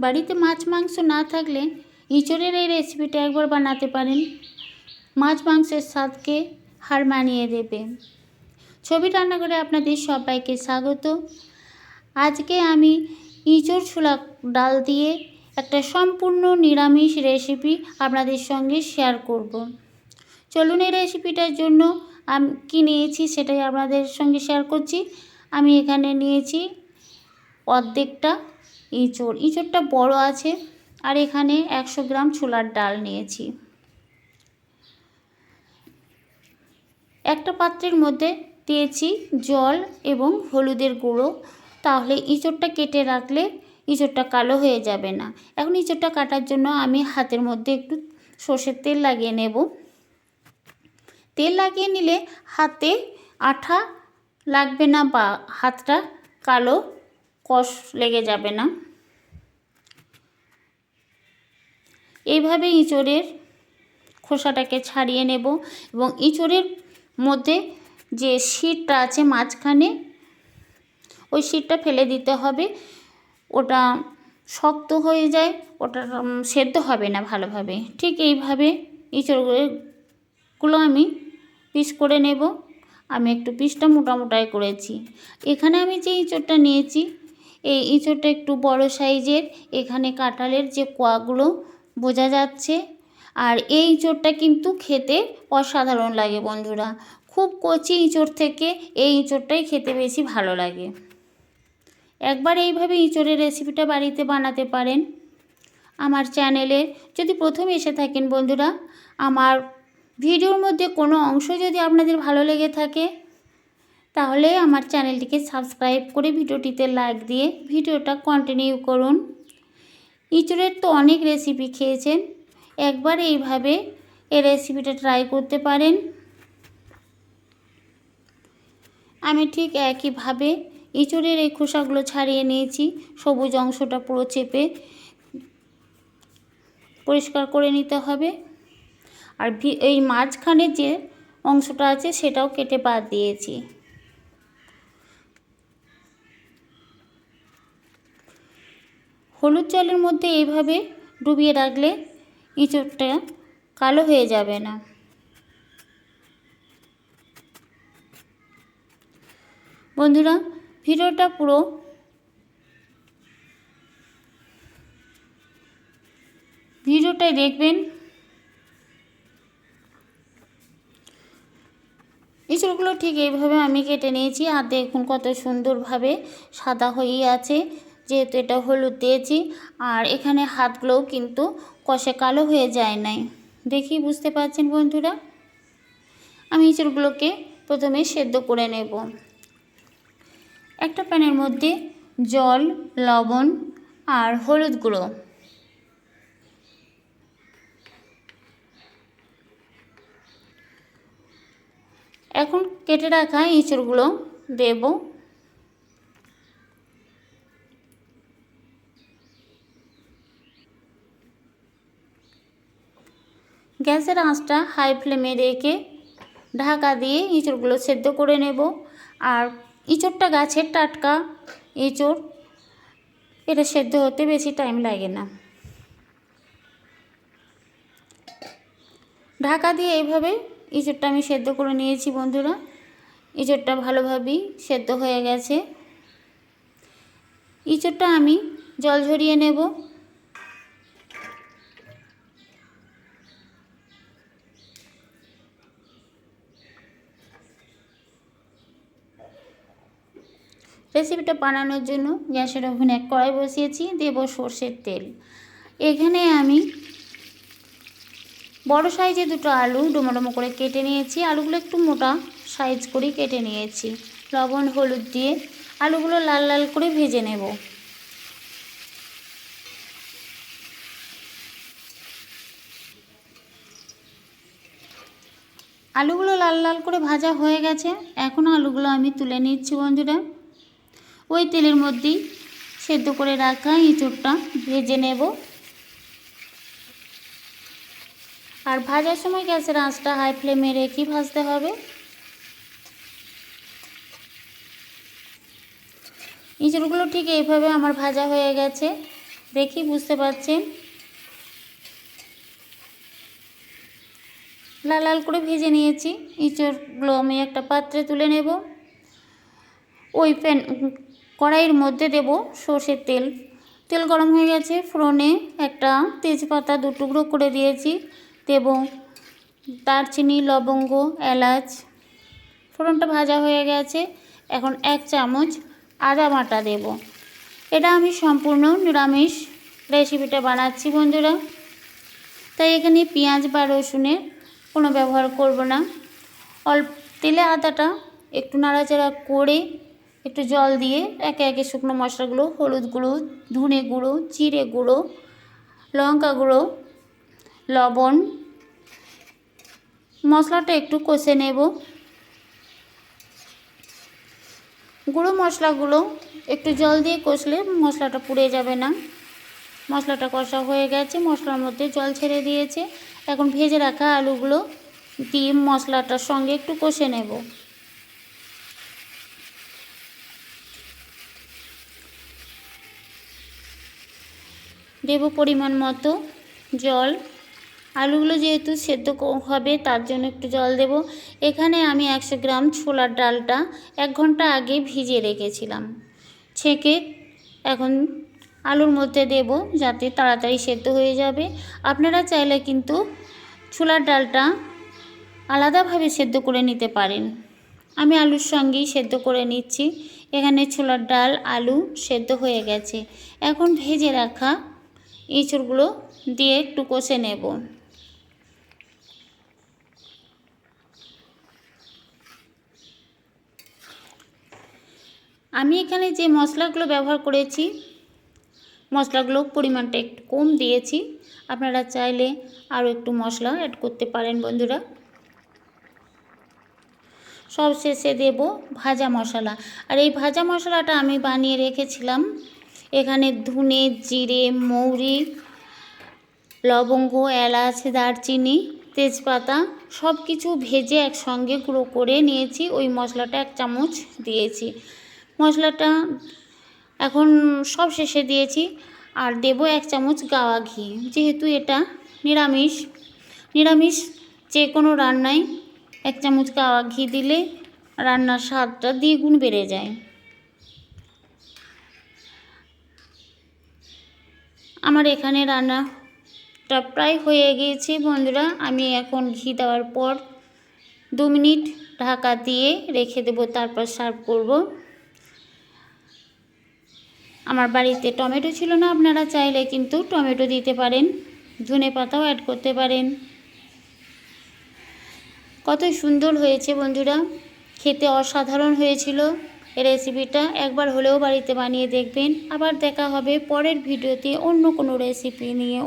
বাড়িতে মাছ মাংস না থাকলে ইঁচড়ের এই রেসিপিটা একবার বানাতে পারেন, মাছ মাংসের স্বাদকে হার মানিয়ে দেবে। ছবি রান্নাঘরে আপনাদের সবাইকে স্বাগত। আজকে আমি ইঁচড় ছোলা ডাল দিয়ে একটা সম্পূর্ণ নিরামিষ রেসিপি আপনাদের সঙ্গে শেয়ার করব। চলুন এই রেসিপিটার জন্য আমি কী নিয়েছি সেটাই আপনাদের সঙ্গে শেয়ার করছি। আমি এখানে নিয়েছি অর্ধেকটা ইঁচড়টা বড় আছে, আর এখানে 100 গ্রাম ছোলার ডাল নিয়েছি। একটা পাত্রের মধ্যে দিয়েছি জল এবং হলুদের গুঁড়ো, তাহলে ইঁচড়টা কেটে রাখলে ইঁচড়টা কালো হয়ে যাবে না। এখন ইঁচড়টা কাটার জন্য আমি হাতের মধ্যে একটু সর্ষের তেল লাগিয়ে নেব। তেল লাগিয়ে নিলে হাতে আঠা লাগবে না বা হাতটা কালো কষ লেগে যাবে না। এইভাবে ইঁচড়ের খোসাটাকে ছাড়িয়ে নেব এবং ইঁচড়ের মধ্যে যে শিরটা আছে মাঝখানে, ওই শিরটা ফেলে দিতে হবে। ওটা শক্ত হয়ে যায়, ওটা সেদ্ধ হবে না ভালোভাবে। ঠিক এইভাবে ইঁচড়গুলো আমি পিস করে নেব। আমি একটু পিসটা মোটা মোটাই করেছি। এখানে আমি যে ইঁচড়টা নিয়েছি, এই ইঁচড়টা একটু বড় সাইজের। এখানে কাঁঠালের যে কোয়াগুলো বোঝা যাচ্ছে। আর এই ইঁচড়টা কিন্তু খেতে অসাধারণ লাগে বন্ধুরা। খুব কচি ইঁচড় থেকে এই ইঁচড়টাই খেতে বেশি ভালো লাগে। একবার এইভাবে ইঁচড়ের রেসিপিটা বাড়িতে বানাতে পারেন। আমার চ্যানেলে যদি প্রথম এসে থাকেন বন্ধুরা, আমার ভিডিওর মধ্যে কোনো অংশ যদি আপনাদের ভালো লেগে থাকে, তাহলে আমার চ্যানেলটিকে সাবস্ক্রাইব করে ভিডিওটিতে লাইক দিয়ে ভিডিওটা কন্টিনিউ করুন। ইঁচড়ের তো অনেক রেসিপি খেয়েছেন, একবার এইভাবে এই রেসিপিটা ট্রাই করতে পারেন। আমি ঠিক একইভাবে ইঁচড়ের এই খোসাগুলো ছাড়িয়ে নিয়েছি। সবুজ অংশটা পুরো চেপে পরিষ্কার করে নিতে হবে। আর এই মাঝখানে যে অংশটা আছে সেটাও কেটে বাদ দিয়েছি। হলুদ জলের মধ্যে এইভাবে ডুবিয়ে রাখলে ইঁচড়টা কালো হয়ে যাবে না। বন্ধুরা, ভিডিওটা পুরো ভিডিওটাই দেখবেন। ইঁচড়গুলো ঠিক এইভাবে আমি কেটে নিয়েছি। আর দেখুন কত সুন্দরভাবে সাদা হয়েই আছে, যেহেতু এটা হলুদ দিয়েছি। আর এখানে হাতগুলোও কিন্তু কষে কালো হয়ে যায় নাই, দেখি বুঝতে পারছেন বন্ধুরা। আমি ইঁচড়গুলোকে প্রথমে সেদ্ধ করে নেব। একটা প্যানের মধ্যে জল, লবণ আর হলুদ গুঁড়ো, এখন কেটে রাখা ইঁচড়গুলো দেব। গ্যাসের আঁচটা হাই ফ্লেমে রেখে ঢাকা দিয়ে ইঁচড়গুলো সেদ্ধ করে নেব। আর ইঁচড়টা গাছের টাটকা ইঁচড়, এটা সেদ্ধ হতে বেশি টাইম লাগে না। ঢাকা দিয়ে এইভাবে ইঁচড়টা আমি সেদ্ধ করে নিয়েছি বন্ধুরা। ইঁচড়টা ভালোভাবেই সেদ্ধ হয়ে গেছে। ইঁচড়টা আমি জল ঝরিয়ে নেব। রেসিপিটা বানানোর জন্য গ্যাসের ওভেনে এক কড়াই বসিয়েছি, দেব সর্ষের তেল। এখানে আমি বড় সাইজে দুটো আলু ডুমো ডুমো করে কেটে নিয়েছি। আলুগুলো একটু মোটা সাইজ করে কেটে নিয়েছি। লবণ হলুদ দিয়ে আলুগুলো লাল লাল করে ভেজে নেব। আলুগুলো লাল লাল করে ভাজা হয়ে গেছে। এখন আলুগুলো আমি তুলে নিচ্ছি বন্ধুরা। ওই তেলের মধ্যেই সেদ্ধ করে রাখা ইঁচড়টা ভেজে নেব। আর ভাজার সময় গ্যাসের আঁচটা হাই ফ্লেমে রেখেই ভাজতে হবে। ইঁচড়গুলো ঠিক এইভাবে আমার ভাজা হয়ে গেছে। দেখি বুঝতে পারছেন, লাল লাল করে ভেজে নিয়েছি। এঁচোড়গুলো আমি একটা পাত্রে তুলে নেব। ওই কড়াইয়ের মধ্যে দেব সর্ষের তেল। তেল গরম হয়ে গেছে, ফোড়নে একটা তেজপাতা 2 টুকরো করে দিয়েছি, দেব দারচিনি, লবঙ্গ, এলাচ। ফোড়নটা ভাজা হয়ে গেছে, এখন 1 চামচ আদা বাটা দেব। এটা আমি সম্পূর্ণ নিরামিষ রেসিপিটা বানাচ্ছি বন্ধুরা, তাই এখানে পেঁয়াজ বা রসুনের কোনো ব্যবহার করব না। অল্প তেলে আদাটা একটু নাড়াচাড়া করে একটু জল দিয়ে একে একে শুকনো মশলাগুলো, হলুদ গুঁড়ো, ধনে গুঁড়ো, জিরে গুঁড়ো, লঙ্কা গুঁড়ো, লবণ, মশলাটা একটু কষে নেব। গুঁড়ো মশলাগুলো একটু জল দিয়ে কষলে মশলাটা পুড়ে যাবে না। মশলাটা কষা হয়ে গেছে, মশলার মধ্যে জল ছেড়ে দিয়েছে। এখন ভেজে রাখা আলুগুলো দিয়ে মশলাটার সঙ্গে একটু কষে নেব। দেব পরিমাণ মতো জল। আলুগুলো যেহেতু সেদ্ধ হবে তার জন্য একটু জল দেব। এখানে আমি 100 গ্রাম ছোলার ডালটা 1 ঘন্টা আগে ভিজিয়ে রেখেছিলাম, ছেঁকে এখন আলুর মধ্যে দেব যাতে তাড়াতাড়ি সেদ্ধ হয়ে যাবে। আপনারা চাইলে কিন্তু ছোলার ডালটা আলাদাভাবে সেদ্ধ করে নিতে পারেন। আমি আলুর সঙ্গেই সেদ্ধ করে নিচ্ছি। এখানে ছোলার ডাল, আলু সেদ্ধ হয়ে গেছে। এখন ভেজে রাখা এঁচোড়গুলো দিয়ে একটু কষে নেব। আমি এখানে যে মশলাগুলো ব্যবহার করেছি, মশলাগুলো পরিমাণটা একটু কম দিয়েছি। আপনারা চাইলে আরও একটু মশলা অ্যাড করতে পারেন বন্ধুরা। সব শেষে দেব ভাজা মশলা। আর এই ভাজা মশলাটা আমি বানিয়ে রেখেছিলাম। এখানে ধনে, জিরে, মৌরি, লবঙ্গ, এলাচ, দারচিনি, তেজপাতা সব কিছু ভেজে একসঙ্গে গুঁড়ো করে নিয়েছি। ওই মশলাটা 1 চামচ দিয়েছি। মশলাটা এখন সব শেষে দিয়েছি। আর দেব 1 চামচ গাওয়া ঘি। যেহেতু এটা নিরামিষ যে কোনো রান্নায় 1 চামচ গাওয়া ঘি দিলে রান্নার স্বাদটা দ্বিগুণ বেড়ে যায়। আমার এখানে রান্নাটা প্রায় হয়ে গিয়েছে বন্ধুরা। আমি এখন ঘি দেওয়ার পর 2 মিনিট ঢাকা দিয়ে রেখে দেব, তারপর সার্ভ করব। আমার বাড়িতে টমেটো ছিল না, আপনারা চাইলে কিন্তু টমেটো দিতে পারেন, ধনেপাতাও অ্যাড করতে পারেন। কত সুন্দর হয়েছে বন্ধুরা, খেতে অসাধারণ হয়েছিল এই রেসিপিটা। একবার হলেও বাড়িতে বানিয়ে দেখবেন। আবার দেখা হবে পরের ভিডিওতে অন্য কোনো রেসিপি নিয়ে।